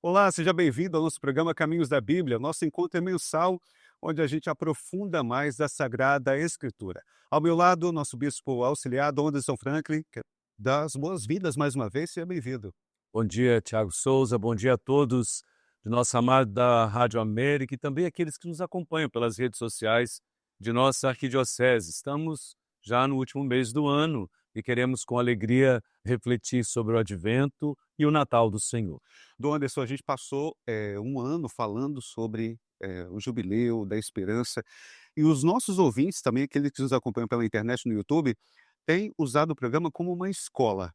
Olá, seja bem-vindo ao nosso programa Caminhos da Bíblia. Nosso encontro é mensal, onde a gente aprofunda mais da Sagrada Escritura. Ao meu lado, nosso bispo auxiliar, Dom Anderson Franklin, que dá as boas-vindas mais uma vez, seja bem-vindo. Bom dia, Tiago Souza. Bom dia a todos de nossa amada Rádio América e também aqueles que nos acompanham pelas redes sociais de nossa arquidiocese. Estamos já no último mês do ano e queremos com alegria refletir sobre o Advento e o Natal do Senhor. Dom Anderson, a gente passou um ano falando sobre o jubileu da esperança, e os nossos ouvintes, também aqueles que nos acompanham pela internet no YouTube, têm usado o programa como uma escola,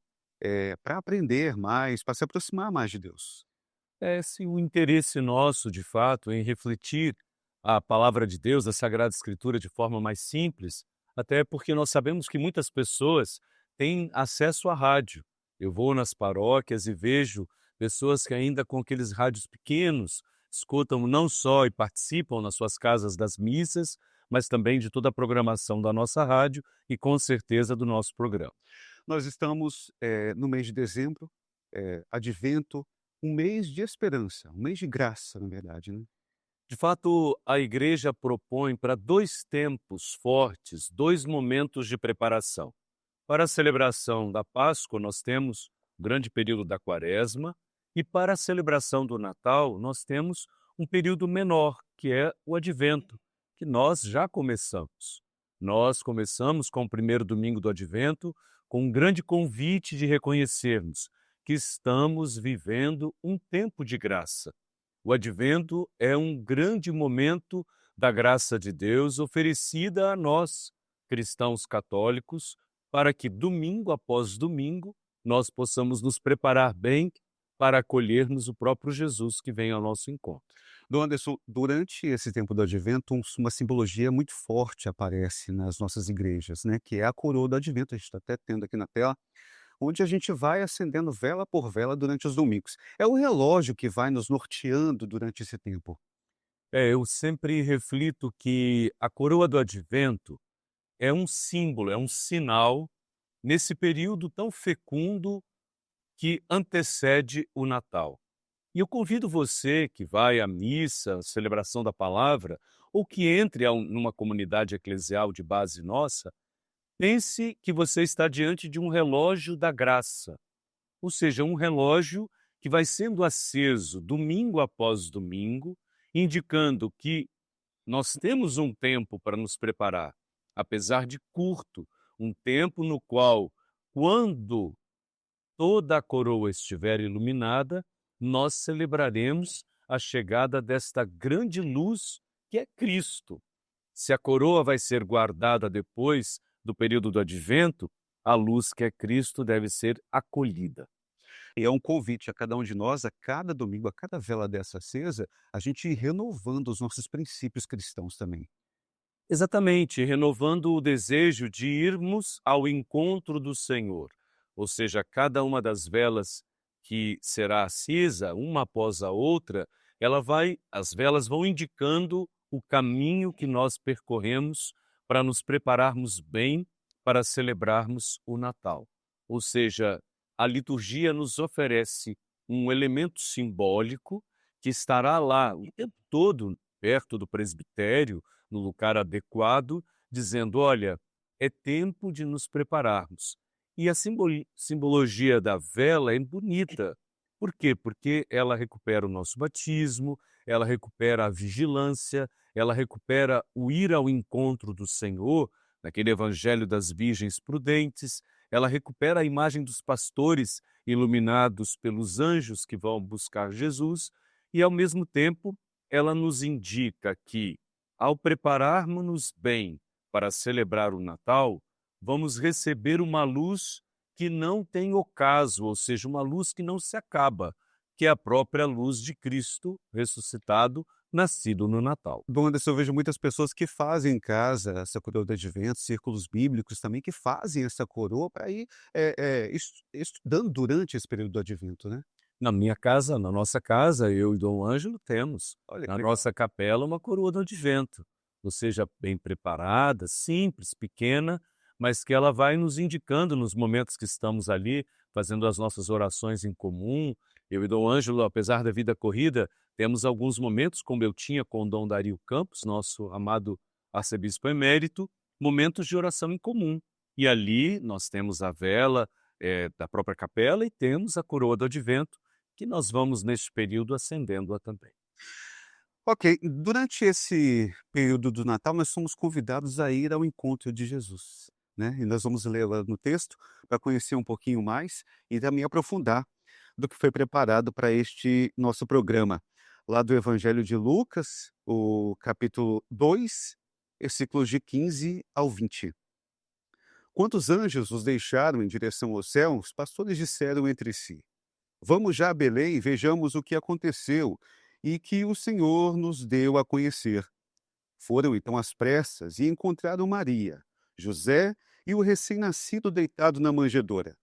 para aprender mais, para se aproximar mais de Deus. É esse o interesse nosso, de fato, em refletir a palavra de Deus, a Sagrada Escritura, de forma mais simples, até porque nós sabemos que muitas pessoas têm acesso à rádio. Eu vou nas paróquias e vejo pessoas que ainda com aqueles rádios pequenos escutam não só e participam nas suas casas das missas, mas também de toda a programação da nossa rádio e com certeza do nosso programa. Nós estamos, no mês de dezembro, advento, um mês de esperança, um mês de graça, na verdade, né. De fato, a igreja propõe para 2 tempos fortes, 2 momentos de preparação. Para a celebração da Páscoa, nós temos o grande período da Quaresma, e para a celebração do Natal, nós temos um período menor, que é o Advento, que nós já começamos. Nós começamos com o primeiro domingo do Advento, com um grande convite de reconhecermos que estamos vivendo um tempo de graça. O Advento é um grande momento da graça de Deus oferecida a nós, cristãos católicos, para que domingo após domingo nós possamos nos preparar bem para acolhermos o próprio Jesus que vem ao nosso encontro. Dom Anderson, durante esse tempo do advento, uma simbologia muito forte aparece nas nossas igrejas, né, que é a coroa do advento, a gente está até tendo aqui na tela, onde a gente vai acendendo vela por vela durante os domingos. É o relógio que vai nos norteando durante esse tempo. Eu sempre reflito que a coroa do Advento é um símbolo, é um sinal nesse período tão fecundo que antecede o Natal. E eu convido você que vai à missa, à celebração da palavra, ou que entre numa comunidade eclesial de base nossa, pense que você está diante de um relógio da graça, ou seja, um relógio que vai sendo aceso domingo após domingo, indicando que nós temos um tempo para nos preparar, apesar de curto, um tempo no qual, quando toda a coroa estiver iluminada, nós celebraremos a chegada desta grande luz que é Cristo. Se a coroa vai ser guardada depois do período do advento, a luz que é Cristo deve ser acolhida. E é um convite a cada um de nós, a cada domingo, a cada vela dessa acesa, a gente ir renovando os nossos princípios cristãos também. Exatamente, renovando o desejo de irmos ao encontro do Senhor. Ou seja, cada uma das velas que será acesa, uma após a outra, as velas vão indicando o caminho que nós percorremos para nos prepararmos bem para celebrarmos o Natal. Ou seja, a liturgia nos oferece um elemento simbólico que estará lá o tempo todo perto do presbitério, no lugar adequado, dizendo: olha, é tempo de nos prepararmos. E a simbologia da vela é bonita. Por quê? Porque ela recupera o nosso batismo, ela recupera a vigilância, ela recupera o ir ao encontro do Senhor, naquele evangelho das virgens prudentes, ela recupera a imagem dos pastores iluminados pelos anjos que vão buscar Jesus, e ao mesmo tempo ela nos indica que, ao prepararmos-nos bem para celebrar o Natal, vamos receber uma luz que não tem ocaso, ou seja, uma luz que não se acaba, que é a própria luz de Cristo ressuscitado, nascido no Natal. Bom, Anderson, eu vejo muitas pessoas que fazem em casa essa coroa do advento, círculos bíblicos também, que fazem essa coroa para ir estudando durante esse período do advento, né? Na minha casa, na nossa casa, eu e Dom Ângelo temos, Olha que na legal. nossa capela, uma coroa do advento, ou seja, bem preparada, simples, pequena, mas que ela vai nos indicando nos momentos que estamos ali, fazendo as nossas orações em comum, Eu e Dom Ângelo, apesar da vida corrida, temos alguns momentos, como eu tinha com o Dom Dario Campos, nosso amado arcebispo emérito, momentos de oração em comum. E ali nós temos a vela da própria capela e temos a coroa do advento, que nós vamos, neste período, acendendo-a também. Ok, durante esse período do Natal, nós somos convidados a ir ao encontro de Jesus, né? E nós vamos ler lá no texto para conhecer um pouquinho mais e também aprofundar do que foi preparado para este nosso programa. Lá do Evangelho de Lucas, o capítulo 2, versículos de 15 ao 20. Quando os anjos os deixaram em direção ao céu, os pastores disseram entre si: Vamos já a Belém e vejamos o que aconteceu e que o Senhor nos deu a conhecer. Foram então às pressas e encontraram Maria, José e o recém-nascido deitado na manjedoura.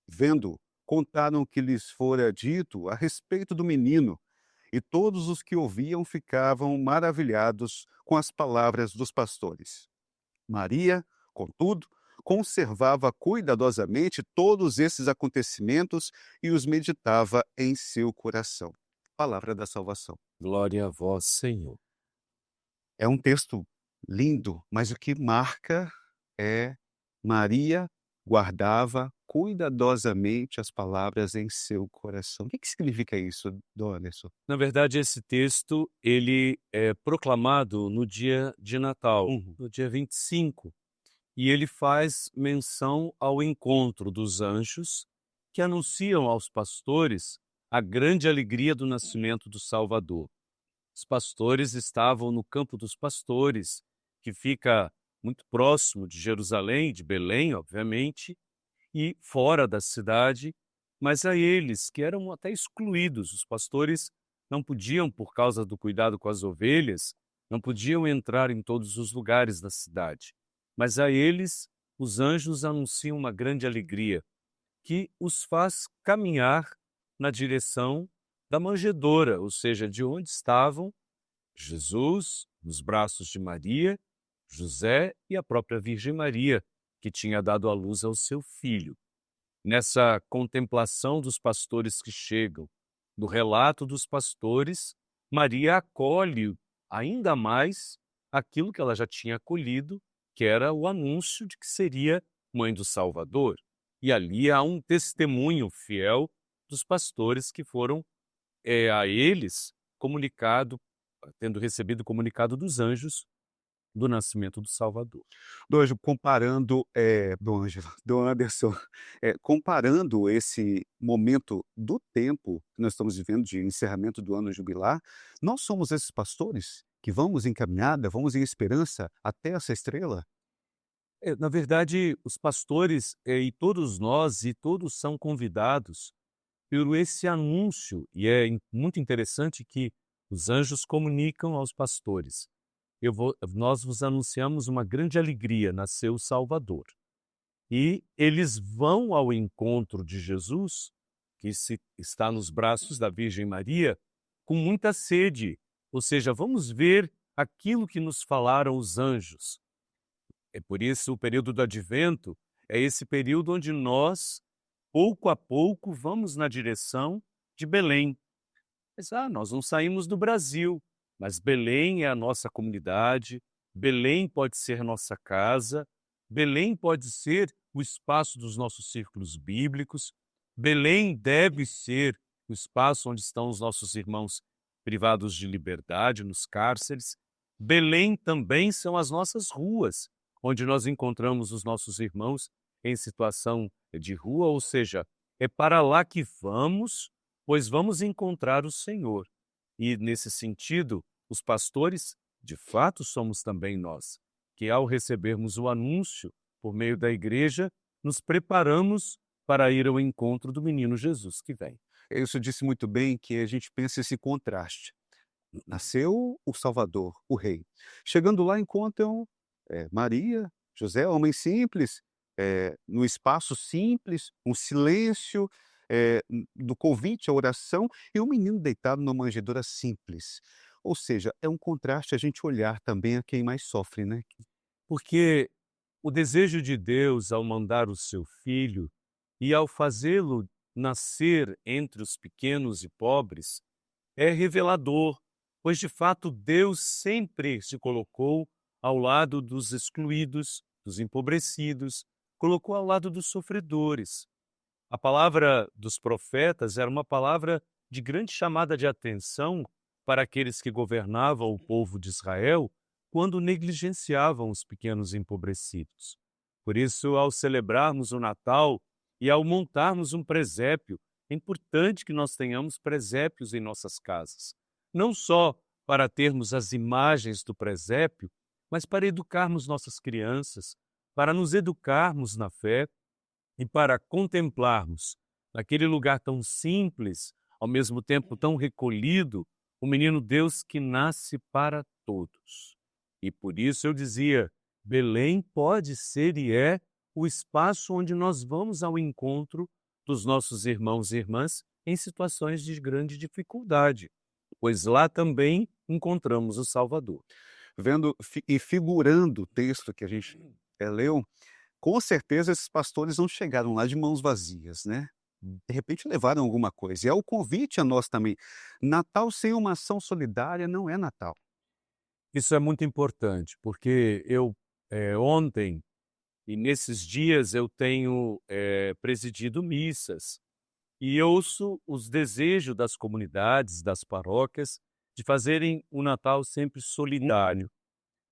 Vendo, contaram o que lhes fora dito a respeito do menino, e todos os que ouviam ficavam maravilhados com as palavras dos pastores. Maria, contudo, conservava cuidadosamente todos esses acontecimentos e os meditava em seu coração. Palavra da salvação. Glória a vós, Senhor. É um texto lindo, mas o que marca é Maria guardava cuidadosamente as palavras em seu coração. O que significa isso, Dom Anderson? Na verdade, esse texto, ele é proclamado no dia de Natal, Uhum. no dia 25, e ele faz menção ao encontro dos anjos que anunciam aos pastores a grande alegria do nascimento do Salvador. Os pastores estavam no Campo dos Pastores, que fica muito próximo de Jerusalém, de Belém, obviamente, e fora da cidade, mas a eles que eram até excluídos. Os pastores não podiam, por causa do cuidado com as ovelhas, não podiam entrar em todos os lugares da cidade. Mas a eles, os anjos anunciam uma grande alegria, que os faz caminhar na direção da manjedoura, ou seja, de onde estavam Jesus, nos braços de Maria, José e a própria Virgem Maria, que tinha dado à luz ao seu filho. Nessa contemplação dos pastores que chegam, no relato dos pastores, Maria acolhe ainda mais aquilo que ela já tinha acolhido, que era o anúncio de que seria mãe do Salvador. E ali há um testemunho fiel dos pastores que foram a eles comunicado, tendo recebido o comunicado dos anjos do nascimento do Salvador. Dom Ângelo, comparando, Dom Ângelo, Dom Anderson, comparando esse momento do tempo que nós estamos vivendo de encerramento do ano jubilar, nós somos esses pastores que vamos em caminhada, vamos em esperança até essa estrela? Na verdade, os pastores e todos nós e todos são convidados por esse anúncio, e muito interessante que os anjos comunicam aos pastores. Nós vos anunciamos uma grande alegria, nasceu o Salvador. E eles vão ao encontro de Jesus, que está nos braços da Virgem Maria, com muita sede. Ou seja, vamos ver aquilo que nos falaram os anjos. É por isso o período do Advento é esse período onde nós, pouco a pouco, vamos na direção de Belém. Mas, nós não saímos do Brasil, mas Belém é a nossa comunidade, Belém pode ser nossa casa, Belém pode ser o espaço dos nossos círculos bíblicos, Belém deve ser o espaço onde estão os nossos irmãos privados de liberdade, nos cárceres. Belém também são as nossas ruas, onde nós encontramos os nossos irmãos em situação de rua, ou seja, é para lá que vamos, pois vamos encontrar o Senhor. E, nesse sentido, os pastores, de fato, somos também nós, que ao recebermos o anúncio por meio da igreja, nos preparamos para ir ao encontro do menino Jesus que vem. Isso disse muito bem que a gente pensa esse contraste. Nasceu o Salvador, o Rei. Chegando lá encontram, Maria, José, homem simples, no espaço simples, um silêncio, do convite à oração e um menino deitado numa manjedoura simples. Ou seja, é um contraste a gente olhar também a quem mais sofre, né. Porque o desejo de Deus ao mandar o seu filho e ao fazê-lo nascer entre os pequenos e pobres é revelador, pois de fato Deus sempre se colocou ao lado dos excluídos, dos empobrecidos, colocou ao lado dos sofredores. A palavra dos profetas era uma palavra de grande chamada de atenção para aqueles que governavam o povo de Israel quando negligenciavam os pequenos empobrecidos. Por isso, ao celebrarmos o Natal e ao montarmos um presépio, é importante que nós tenhamos presépios em nossas casas. Não só para termos as imagens do presépio, mas para educarmos nossas crianças, para nos educarmos na fé e para contemplarmos, naquele lugar tão simples, ao mesmo tempo tão recolhido, o menino Deus que nasce para todos. E por isso eu dizia, Belém pode ser e é o espaço onde nós vamos ao encontro dos nossos irmãos e irmãs em situações de grande dificuldade, pois lá também encontramos o Salvador. Vendo e figurando o texto que a gente leu, com certeza esses pastores não chegaram lá de mãos vazias, né. De repente levaram alguma coisa. E é o convite a nós também. Natal sem uma ação solidária não é Natal. Isso é muito importante, porque eu ontem e nesses dias eu tenho presidido missas e ouço os desejos das comunidades, das paróquias, de fazerem o Natal sempre solidário.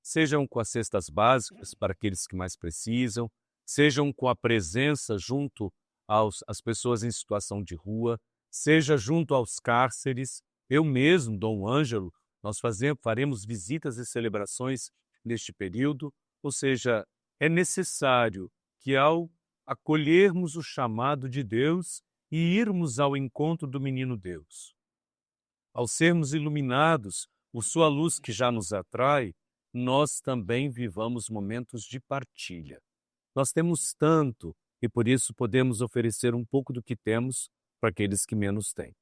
Sejam com as cestas básicas para aqueles que mais precisam, sejam com a presença junto às pessoas em situação de rua, seja junto aos cárceres. Eu mesmo, Dom Ângelo, nós faremos visitas e celebrações neste período, ou seja, é necessário que ao acolhermos o chamado de Deus e irmos ao encontro do menino Deus, ao sermos iluminados por sua luz que já nos atrai, nós também vivamos momentos de partilha. Nós temos tanto e por isso podemos oferecer um pouco do que temos para aqueles que menos têm.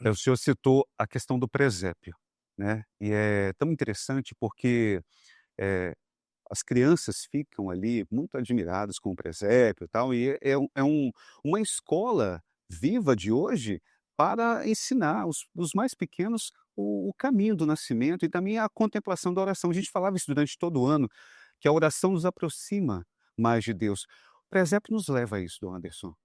O senhor citou a questão do presépio, né, e é tão interessante porque, eh, as crianças ficam ali muito admiradas com o presépio e tal, e uma escola viva de hoje para ensinar os mais pequenos o caminho do nascimento e também a contemplação da oração. A gente falava isso durante todo o ano, que a oração nos aproxima mais de Deus. O presépio nos leva a isso, Dom Anderson.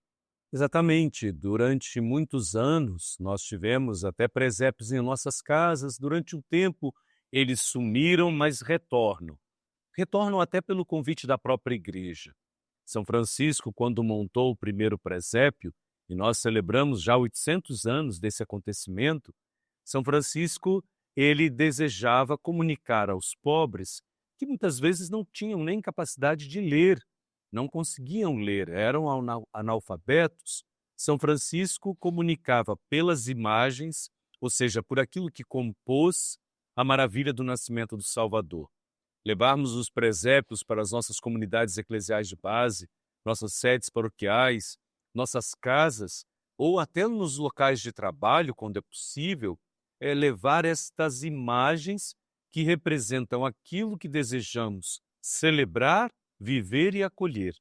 Exatamente. Durante muitos anos, nós tivemos até presépios em nossas casas. Durante um tempo, eles sumiram, mas retornam. Retornam até pelo convite da própria igreja. São Francisco, quando montou o primeiro presépio, e nós celebramos já 800 anos desse acontecimento, São Francisco, ele desejava comunicar aos pobres que muitas vezes não tinham nem capacidade de ler, não conseguiam ler, eram analfabetos. São Francisco comunicava pelas imagens, ou seja, por aquilo que compôs a maravilha do nascimento do Salvador. Levarmos os presépios para as nossas comunidades eclesiais de base, nossas sedes paroquiais, nossas casas, ou até nos locais de trabalho, quando é possível, é levar estas imagens que representam aquilo que desejamos celebrar, viver e acolher.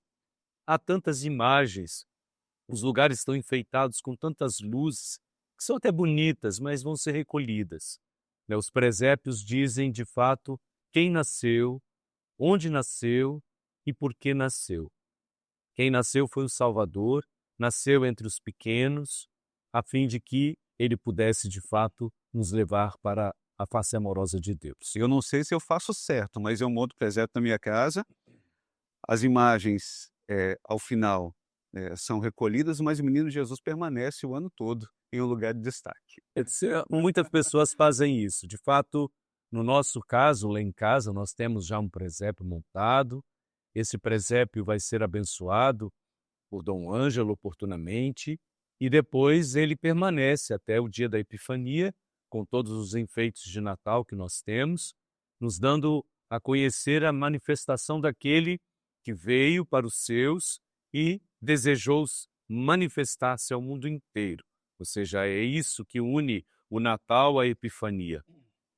Há tantas imagens, os lugares estão enfeitados com tantas luzes, que são até bonitas, mas vão ser recolhidas. Os presépios dizem, de fato, quem nasceu, onde nasceu e por que nasceu. Quem nasceu foi o Salvador, nasceu entre os pequenos, a fim de que ele pudesse, de fato, nos levar para a face amorosa de Deus. Eu não sei se eu faço certo, mas eu monto o presépio na minha casa, as imagens, ao final, são recolhidas, mas o menino Jesus permanece o ano todo em um lugar de destaque. Muitas pessoas fazem isso. De fato, no nosso caso, lá em casa, nós temos já um presépio montado. Esse presépio vai ser abençoado por Dom Ângelo oportunamente e depois ele permanece até o dia da Epifania, com todos os enfeites de Natal que nós temos, nos dando a conhecer a manifestação daquele que veio para os seus e desejou manifestar-se ao mundo inteiro. Ou seja, é isso que une o Natal à Epifania.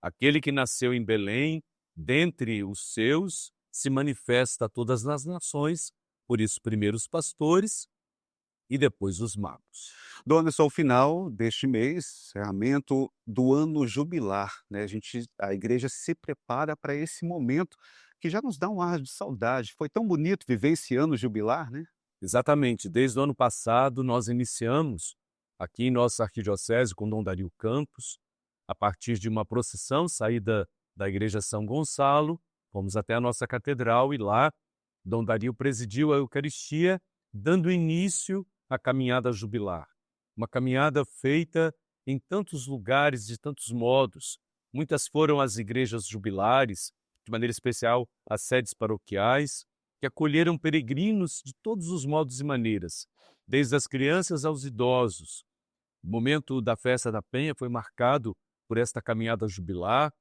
Aquele que nasceu em Belém, dentre os seus, se manifesta a todas as nações, por isso primeiro os pastores, e depois os magos. Dom Anderson, ao final deste mês, encerramento do ano jubilar, né, a igreja se prepara para esse momento que já nos dá um ar de saudade. Foi tão bonito viver esse ano jubilar, né? Exatamente, desde o ano passado nós iniciamos aqui em nossa arquidiocese com Dom Dario Campos, a partir de uma procissão saída da Igreja São Gonçalo, fomos até a nossa catedral e lá Dom Dario presidiu a Eucaristia, dando início à caminhada jubilar. Uma caminhada feita em tantos lugares, de tantos modos. Muitas foram as igrejas jubilares, de maneira especial as sedes paroquiais, que acolheram peregrinos de todos os modos e maneiras, desde as crianças aos idosos. O momento da festa da Penha foi marcado por esta caminhada jubilar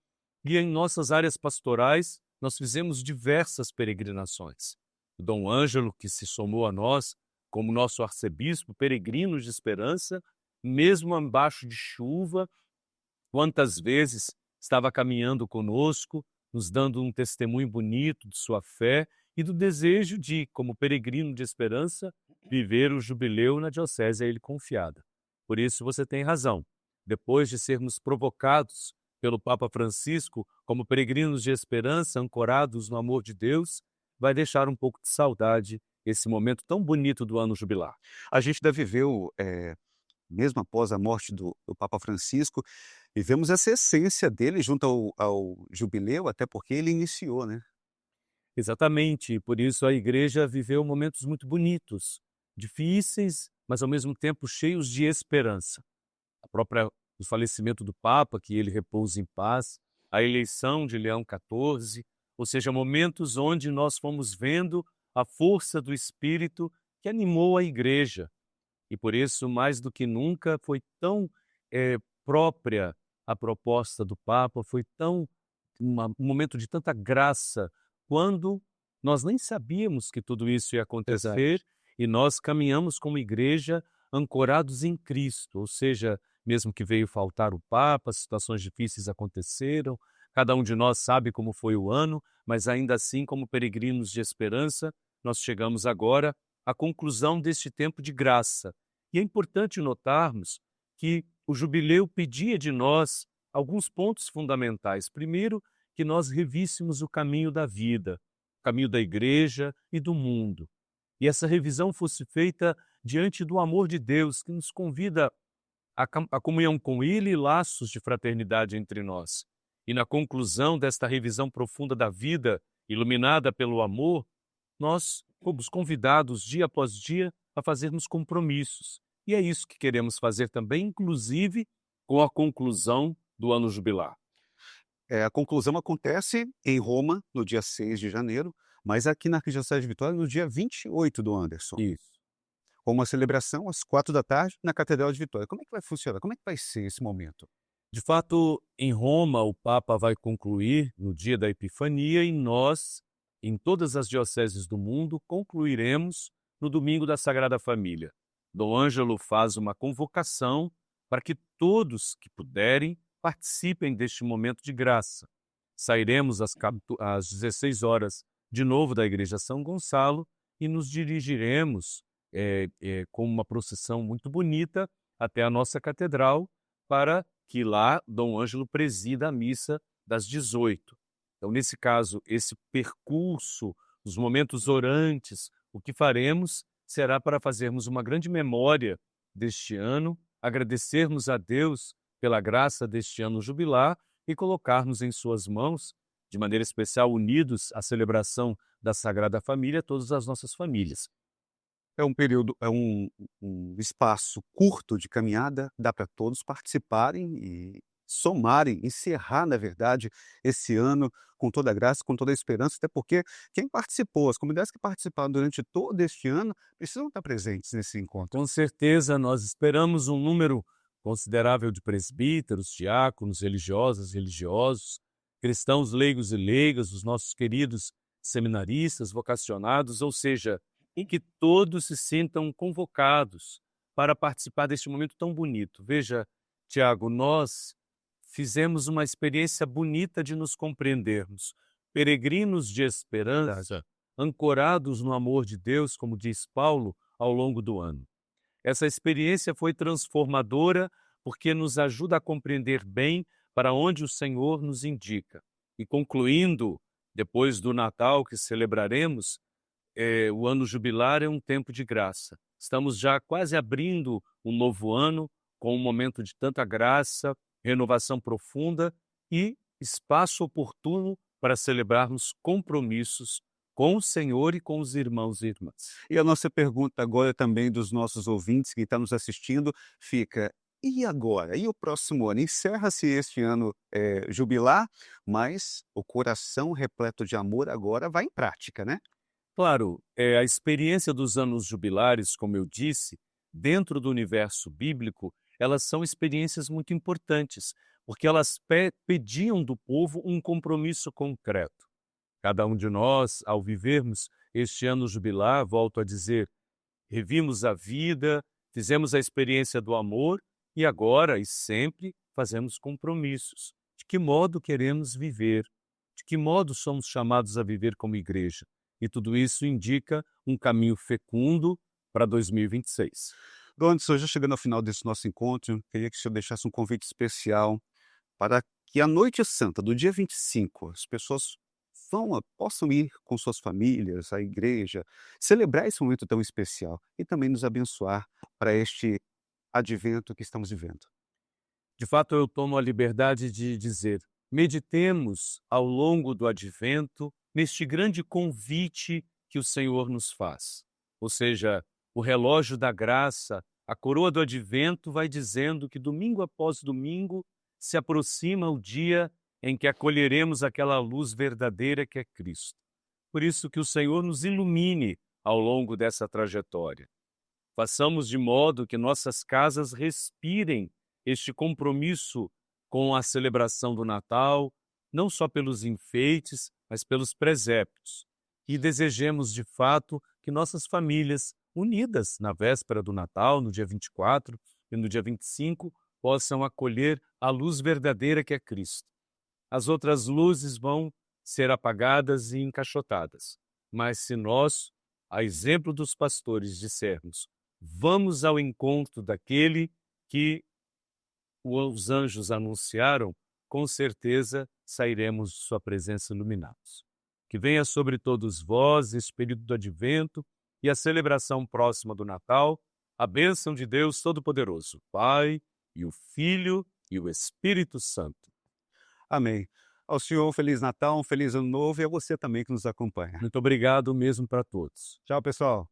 e em nossas áreas pastorais nós fizemos diversas peregrinações. O Dom Ângelo, que se somou a nós como nosso arcebispo, peregrinos de esperança, mesmo embaixo de chuva, quantas vezes estava caminhando conosco, nos dando um testemunho bonito de sua fé e do desejo de, como peregrino de esperança, viver o jubileu na diocese a ele confiada. Por isso você tem razão. Depois de sermos provocados pelo Papa Francisco como peregrinos de esperança, ancorados no amor de Deus, vai deixar um pouco de saudade esse momento tão bonito do ano jubilar. A gente ainda viveu, mesmo após a morte do Papa Francisco, vivemos essa essência dele junto ao jubileu, até porque ele iniciou, né? Exatamente, por isso a igreja viveu momentos muito bonitos, difíceis, mas ao mesmo tempo cheios de esperança. O falecimento do Papa, que ele repouse em paz, a eleição de Leão XIV, ou seja, momentos onde nós fomos vendo a força do Espírito que animou a igreja. E por isso, mais do que nunca, foi tão própria a proposta do Papa, foi tão um momento de tanta graça, quando nós nem sabíamos que tudo isso ia Verdade. acontecer e nós caminhamos como igreja ancorados em Cristo, ou seja, mesmo que veio faltar o Papa, situações difíceis aconteceram, cada um de nós sabe como foi o ano, mas ainda assim, como peregrinos de esperança, nós chegamos agora à conclusão deste tempo de graça. E é importante notarmos que o jubileu pedia de nós alguns pontos fundamentais. Primeiro, que nós revíssemos o caminho da vida, o caminho da igreja e do mundo. E essa revisão fosse feita diante do amor de Deus, que nos convida à comunhão com Ele e laços de fraternidade entre nós. E na conclusão desta revisão profunda da vida, iluminada pelo amor, nós fomos convidados dia após dia a fazermos compromissos. E é isso que queremos fazer também, inclusive com a conclusão do ano jubilar. A conclusão acontece em Roma, no dia 6 de janeiro, mas aqui na Arquidiocese de Vitória, no dia 28 do Anderson, Isso. com uma celebração às 16h na Catedral de Vitória. Como é que vai funcionar? Como é que vai ser esse momento? De fato, em Roma, o Papa vai concluir no dia da Epifania e nós, em todas as dioceses do mundo, concluiremos no domingo da Sagrada Família. Dom Ângelo faz uma convocação para que todos que puderem participem deste momento de graça. Sairemos às 16 horas de novo da Igreja São Gonçalo e nos dirigiremos com uma procissão muito bonita até a nossa catedral para que lá Dom Ângelo presida a missa das 18. Então, nesse caso, esse percurso, os momentos orantes, o que faremos será para fazermos uma grande memória deste ano, agradecermos a Deus pela graça deste ano jubilar e colocarmos em suas mãos, de maneira especial, unidos à celebração da Sagrada Família, todas as nossas famílias. É um período, um espaço curto de caminhada, dá para todos participarem e somarem, encerrar, na verdade, esse ano com toda a graça, com toda a esperança, até porque quem participou, as comunidades que participaram durante todo este ano, precisam estar presentes nesse encontro. Com certeza, nós esperamos um número considerável de presbíteros, diáconos, religiosas, religiosos, cristãos leigos e leigas, os nossos queridos seminaristas, vocacionados, ou seja, em que todos se sintam convocados para participar deste momento tão bonito. Veja, Tiago, nós fizemos uma experiência bonita de nos compreendermos, peregrinos de esperança, ancorados no amor de Deus, como diz Paulo, ao longo do ano. Essa experiência foi transformadora porque nos ajuda a compreender bem para onde o Senhor nos indica. E concluindo, depois do Natal que celebraremos, o ano jubilar é um tempo de graça. Estamos já quase abrindo um novo ano com um momento de tanta graça, renovação profunda e espaço oportuno para celebrarmos compromissos com o Senhor e com os irmãos e irmãs. E a nossa pergunta agora também dos nossos ouvintes que estão nos assistindo fica: e agora? E o próximo ano? Encerra-se este ano jubilar, mas o coração repleto de amor agora vai em prática, né? Claro, a experiência dos anos jubilares, como eu disse, dentro do universo bíblico, elas são experiências muito importantes, porque elas pediam do povo um compromisso concreto. Cada um de nós, ao vivermos este ano jubilar, volto a dizer, revimos a vida, fizemos a experiência do amor e agora e sempre fazemos compromissos. De que modo queremos viver? De que modo somos chamados a viver como igreja? E tudo isso indica um caminho fecundo para 2026. Anderson, já chegando ao final desse nosso encontro, queria que o senhor deixasse um convite especial para que a noite santa do dia 25 as pessoas possam ir com suas famílias à igreja, celebrar esse momento tão especial e também nos abençoar para este advento que estamos vivendo. De fato, eu tomo a liberdade de dizer: meditemos ao longo do advento neste grande convite que o Senhor nos faz. Ou seja, o relógio da graça, a coroa do advento vai dizendo que domingo após domingo se aproxima o dia em que acolheremos aquela luz verdadeira que é Cristo. Por isso que o Senhor nos ilumine ao longo dessa trajetória. Façamos de modo que nossas casas respirem este compromisso com a celebração do Natal, não só pelos enfeites, mas pelos presépios. E desejemos, de fato, que nossas famílias, unidas na véspera do Natal, no dia 24 e no dia 25, possam acolher a luz verdadeira que é Cristo. As outras luzes vão ser apagadas e encaixotadas. Mas se nós, a exemplo dos pastores, dissermos: vamos ao encontro daquele que os anjos anunciaram, com certeza sairemos de sua presença iluminados. Que venha sobre todos vós esse período do advento e a celebração próxima do Natal, a bênção de Deus Todo-Poderoso, Pai e o Filho e o Espírito Santo. Amém. Ao senhor, um Feliz Natal, um Feliz Ano Novo e a você também que nos acompanha. Muito obrigado mesmo para todos. Tchau, pessoal.